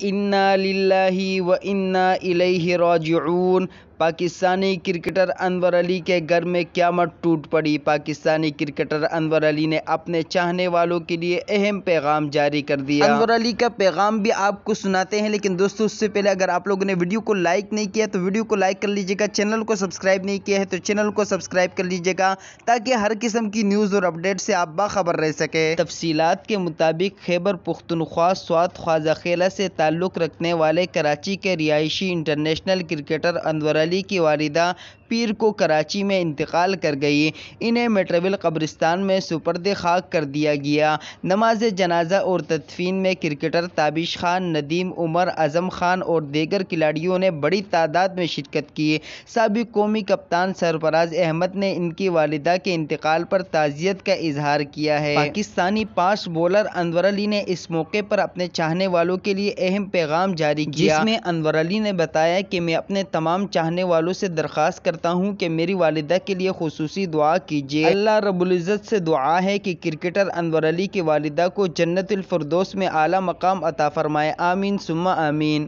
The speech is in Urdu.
انا للہ و انا الیہ راجعون۔ پاکستانی کرکٹر انور علی کے گھر میں قیامت ٹوٹ پڑی۔ پاکستانی کرکٹر انور علی نے اپنے چاہنے والوں کے لیے اہم پیغام جاری کر دیا۔ انور علی کا پیغام بھی آپ کو سناتے ہیں، لیکن دوستو اس سے پہلے اگر آپ لوگوں نے ویڈیو کو لائک نہیں کیا تو ویڈیو کو لائک کر لیجیے گا، چینل کو سبسکرائب نہیں کیا ہے تو چینل کو سبسکرائب کر لیجیے گا تاکہ ہر قسم کی نیوز اور اپڈیٹ سے آپ باخبر رہ سکے۔ تفصیلات کے مطابق خیبر پختونخوا سوات خواجہ خیلہ سے تعلق رکھنے والے کراچی کے رہائشی انٹرنیشنل کرکٹر انور علی کی والدہ پیر کو کراچی میں انتقال کر گئی۔ انہیں میٹرول قبرستان میں سپرد خاک کر دیا گیا۔ نماز جنازہ اور تدفین میں کرکٹر تابش خان، ندیم عمر، اعظم خان اور دیگر کھلاڑیوں نے بڑی تعداد میں شرکت کی۔ سابق قومی کپتان سرفراز احمد نے ان کی والدہ کے انتقال پر تعزیت کا اظہار کیا ہے۔ پاکستانی فاسٹ بولر انور علی نے اس موقع پر اپنے چاہنے والوں کے لیے اہم پیغام جاری کیا، جس میں انور علی نے بتایا کہ میں اپنے تمام چاہنے والوں سے درخواست کرتا ہوں کہ میری والدہ کے لیے خصوصی دعا کیجیے۔ اللہ رب العزت سے دعا ہے کہ کرکٹر انور علی کی والدہ کو جنت الفردوس میں اعلیٰ مقام عطا فرمائے، آمین ثم آمین۔